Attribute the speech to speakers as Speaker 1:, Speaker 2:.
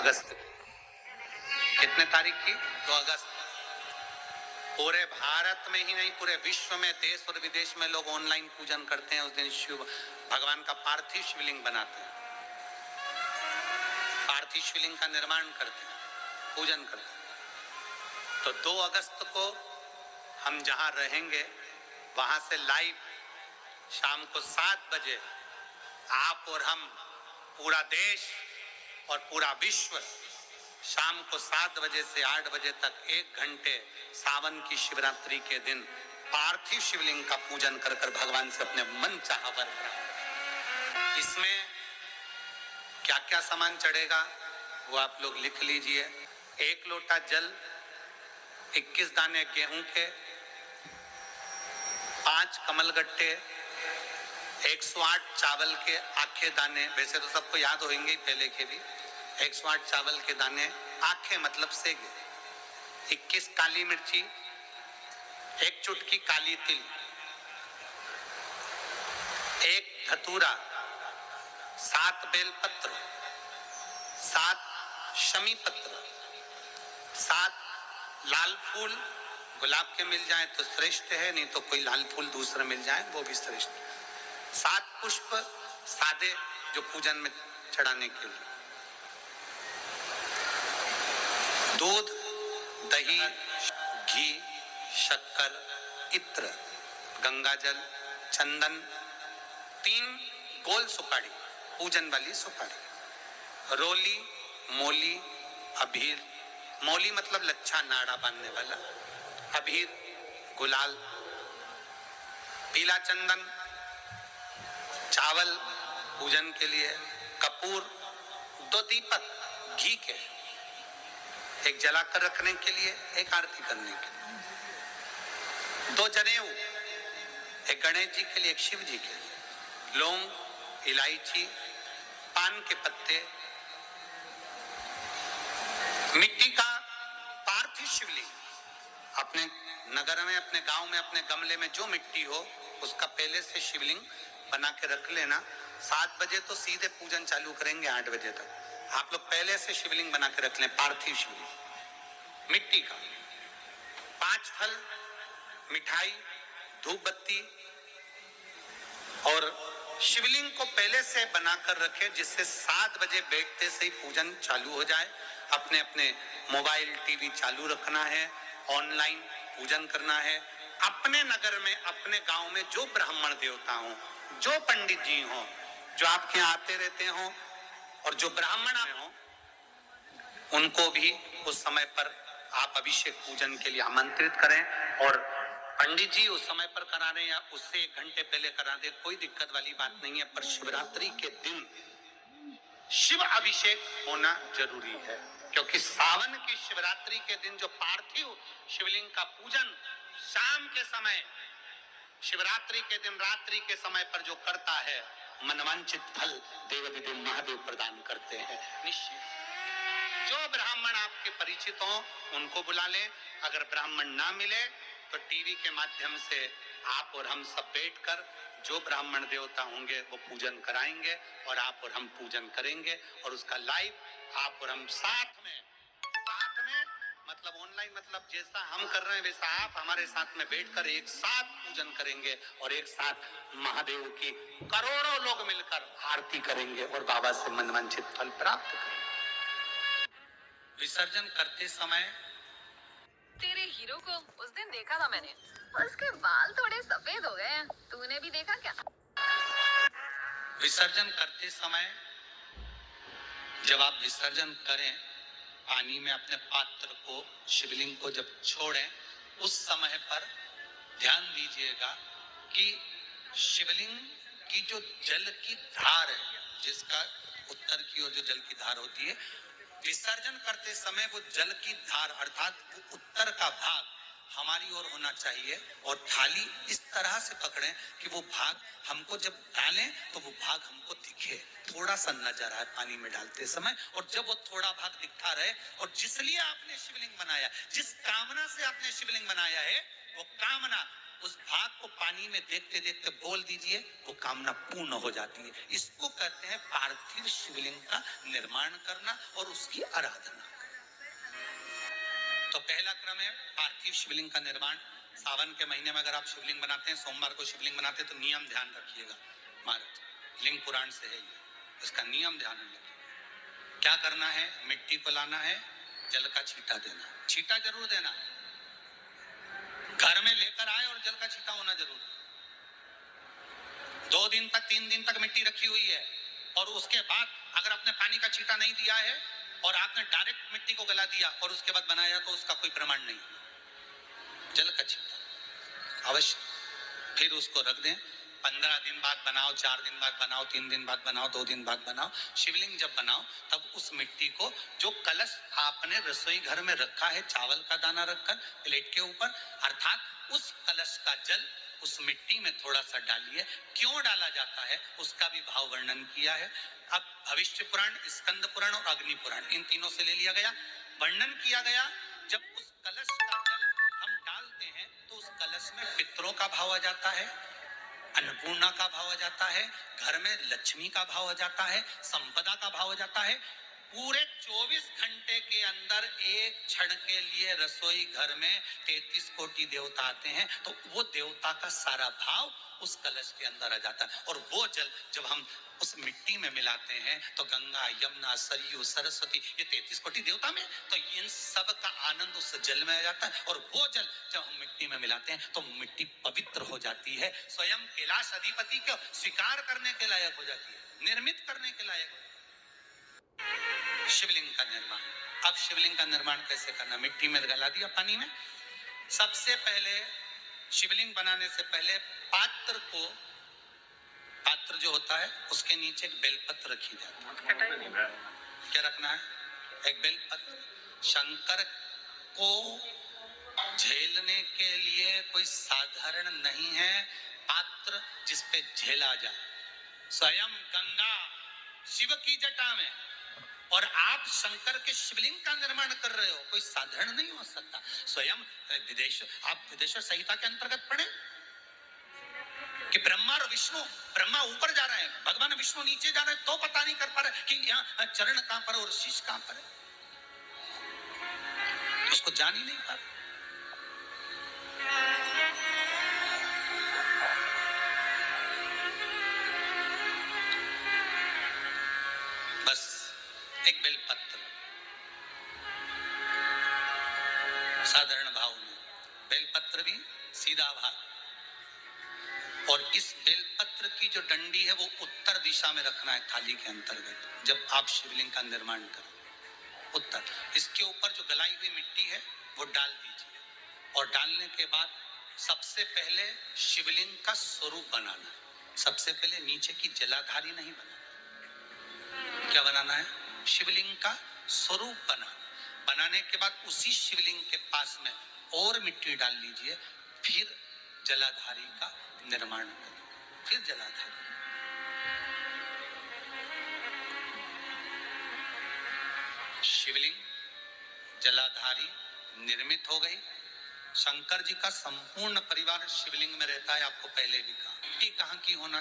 Speaker 1: अगस्त कितने तारीख की? 2 अगस्त। पूरे भारत में ही नहीं, पूरे विश्व में देश और विदेश में लोग ऑनलाइन पूजन करते हैं। उस दिन शिव भगवान का पार्थिव शिवलिंग बनाते हैं, पार्थिव शिवलिंग का निर्माण करते हैं, पूजन करते हैं। तो 2 अगस्त को हम जहां रहेंगे वहां से लाइव शाम को 7 बजे आप और हम, पूरा देश और पूरा विश्व, शाम को 7 बजे से 8 बजे तक 1 घंटे सावन की शिवरात्रि के दिन पार्थिव शिवलिंग का पूजन कर कर भगवान से अपने मन चाहा वर प्राप्त। इसमें क्या क्या सामान चढ़ेगा वो आप लोग लिख लीजिए। 1 लोटा जल, 21 दाने गेहूं के, 5 कमलगट्टे, 108 चावल के आखे दाने, वैसे तो सबको याद होंगे पहले के भी। 108 चावल के दाने आखे मतलब सेगे, 21 काली मिर्ची, 1 चुटकी काली तिल, 1 धतूरा, 7 बेलपत्र, 7 शमी पत्र, 7 लाल फूल, गुलाब के मिल जाए तो श्रेष्ठ है, नहीं तो कोई लाल फूल दूसरा मिल जाए वो भी श्रेष्ठ है। 7 पुष्प सादे जो पूजन में चढ़ाने के लिए, दूध, दही, घी, शक्कर, इत्र, गंगाजल, चंदन, 3 गोल सुपारी, पूजन वाली सुपारी, रोली, मोली, अबीर, मोली मतलब लच्छा नाड़ा बांधने वाला, अबीर, गुलाल, पीला चंदन, चावल पूजन के लिए, कपूर, 2 दीपक घी के, 1 जलाकर रखने के लिए, 1 आरती करने के लिए, 2 जनेऊ, 1 गणेश जी के लिए, 1 शिव जी के लिए, लौंग, इलायची, पान के पत्ते, मिट्टी का पार्थिव शिवलिंग। अपने नगर में, अपने गांव में, अपने गमले में जो मिट्टी हो उसका पहले से शिवलिंग बना के रख लेना। 7 बजे तो सीधे पूजन चालू करेंगे, 8 बजे तक आप लोग पहले से शिवलिंग बना के रख लें, पार्थिव शिवलिंग मिट्टी का। 5 फल, मिठाई, धूप बत्ती, और शिवलिंग को पहले से बनाकर रखे जिससे 7 बजे बैठते से ही पूजन चालू हो जाए। अपने अपने मोबाइल टीवी चालू रखना है, ऑनलाइन पूजन करना है। अपने नगर में, अपने गांव में जो ब्राह्मण देवता हो, जो पंडित जी हो, जो आपके आते रहते हो और जो ब्राह्मण हो, उनको भी उस समय पर आप अभिषेक पूजन के लिए आमंत्रित करें। और पंडित जी उस समय पर करा रहे हैं या उससे 1 घंटे पहले करा दे, कोई दिक्कत वाली बात नहीं है। पर शिवरात्रि के दिन शिव अभिषेक होना जरूरी है, क्योंकि सावन की शिवरात्रि के दिन जो पार्थिव शिवलिंग का पूजन शाम के समय, शिवरात्रि के दिन रात्रि के समय पर जो करता है, मनवांचित फल देवाधिदेव महादेव प्रदान करते हैं निश्चित। जो ब्राह्मण आपके परिचित हो उनको बुला लें, अगर ब्राह्मण ना मिले तो टीवी के माध्यम से आप और हम सब बैठकर जो ब्राह्मण देवता होंगे वो पूजन कराएंगे और आप और हम पूजन करेंगे। और उसका लाइव आप और हम साथ में मतलब ऑनलाइन, मतलब जैसा हम कर रहे हैं वैसा आप हमारे साथ में बैठकर एक साथ पूजन करेंगे और एक साथ महादेव की करोड़ों लोग मिलकर आरती करेंगे और बाबा से मनवांछित फल प्राप्त करेंगे। विसर्जन करते समय
Speaker 2: तेरे हीरो को उस दिन देखा था मैंने, उसके बाल थोड़े सफेद हो गए हैं, तूने भी देखा क्या?
Speaker 1: विसर्जन करते समय जब आप विसर्जन करें, पानी में अपने पात्र को, शिवलिंग को जब छोड़ें, उस समय पर ध्यान दीजिएगा कि शिवलिंग की जो जल की धार है, जिसका उत्तर की ओर जो जल की धार होती है, विसर्जन करते समय वो जल की धार अर्थात उत्तर का भाग हमारी ओर होना चाहिए और थाली इस तरह से पकड़ें कि वो भाग हमको जब डालें तो वो भाग हमको दिखे, थोड़ा सा नजर आए पानी में डालते समय। और जब वो थोड़ा भाग दिखता रहे, और जिसलिए आपने शिवलिंग बनाया, जिस कामना से आपने शिवलिंग बनाया है, वो कामना उस भाग को पानी में देखते देखते बोल दीजिए, वो कामना पूर्ण हो जाती है। इसको कहते हैं पार्थिव शिवलिंग का निर्माण करना और उसकी आराधना। तो पहला क्रम है पार्थिव शिवलिंग का निर्माण। सावन के महीने में अगर आप शिवलिंग बनाते हैं, सोमवार को शिवलिंग बनाते हैं, तो नियम ध्यान रखिएगा महाराज, लिंग पुराण से है ये, इसका नियम ध्यान रखिए। क्या करना है, मिट्टी को लाना है, जल का छींटा देना, छींटा जरूर देना, घर में लेकर आए और जल का छींटा होना जरूर। 2 दिन तक 3 दिन तक मिट्टी रखी हुई है और उसके बाद अगर आपने पानी का छींटा नहीं दिया है और आपने डायरेक्ट मिट्टी को गला दिया और उसके बाद बनाया, तो उसका कोई प्रमाण नहीं। जल का छींटा अवश्य, फिर उसको रख दें। 15 दिन बाद बनाओ, 4 दिन बाद बनाओ, 3 दिन बाद बनाओ, 2 दिन बाद बनाओ। शिवलिंग जब बनाओ तब उस मिट्टी को, जो कलश आपने रसोई घर में रखा है चावल का दाना रखकर प्लेट के ऊपर, अर्थात उस कलश का जल उस मिट्टी में थोड़ा सा डालिए। क्यों डाला जाता है उसका भी भाव वर्णन किया है। अब भविष्य पुराण, स्कंद पुराण और अग्नि पुराण, इन तीनों से ले लिया गया। वर्णन किया गया, जब उस कलश का जल हम डालते हैं तो उस कलश में पितरों का भाव आ जाता है, अन्नपूर्णा का भाव आ जाता है, घर में लक्ष्मी का भाव आ जाता है, संपदा का भाव आ जाता है। पूरे 24 घंटे के अंदर एक क्षण के लिए रसोई घर में 33 कोटि देवता आते हैं, तो वो देवता का सारा भाव उस कलश के अंदर आ जाता है। और वो जल जब हम उस मिट्टी में मिलाते हैं तो गंगा, यमुना, सरयू, सरस्वती, ये 33 कोटि देवता में, तो इन सब का आनंद उस जल में आ जाता है। और वो जल जब हम मिट्टी में मिलाते हैं तो मिट्टी पवित्र हो जाती है, स्वयं कैलाश अधिपति को स्वीकार करने के लायक हो जाती है, निर्मित करने के लायक हो जाती है। शिवलिंग का निर्माण। अब शिवलिंग का निर्माण कैसे करना, मिट्टी में गला दिया पानी में। सबसे पहले शिवलिंग बनाने से पहले पात्र जो होता है उसके नीचे एक बेलपत्र रखी जाती है। क्या रखना है, एक बेलपत्र। शंकर को झेलने के लिए कोई साधारण नहीं है पात्र जिसपे झेला जाए। स्वयं गंगा शिव की जटा में, और आप शंकर के शिवलिंग का निर्माण कर रहे हो, कोई साधारण नहीं हो सकता। स्वयं आप विदेश संहिता के अंतर्गत पढ़े कि ब्रह्मा और विष्णु, ब्रह्मा ऊपर जा रहे हैं, भगवान विष्णु नीचे जा रहे हैं, तो पता नहीं कर पा रहे कि यहाँ चरण कहां पर और शीश कहां पर है, उसको जान ही नहीं पा रहे। बस एक बेलपत्र, साधारण भाव में बेलपत्र भी सीधा भाग, और इस बेलपत्र की जो डंडी है वो उत्तर दिशा में रखना है थाली के अंतर्गत। जब आप शिवलिंग का निर्माण करें उत्तर, इसके ऊपर जो गलाई हुई मिट्टी है वो डाल दीजिए, और डालने के बाद सबसे पहले शिवलिंग का स्वरूप बनाना है। सबसे पहले नीचे की जलाधारी नहीं बनाना, क्या बनाना है, शिवलिंग का स्वरूप बनाना। बनाने के बाद उसी शिवलिंग के पास में और मिट्टी डाल लीजिए, फिर जलाधारी का निर्माण करें, फिर जलाधारी। शिवलिंग जलाधारी निर्मित हो गई। शंकर जी का संपूर्ण परिवार शिवलिंग में रहता है, आपको पहले भी कहा। मिट्टी कहाँ की होना चाहिए।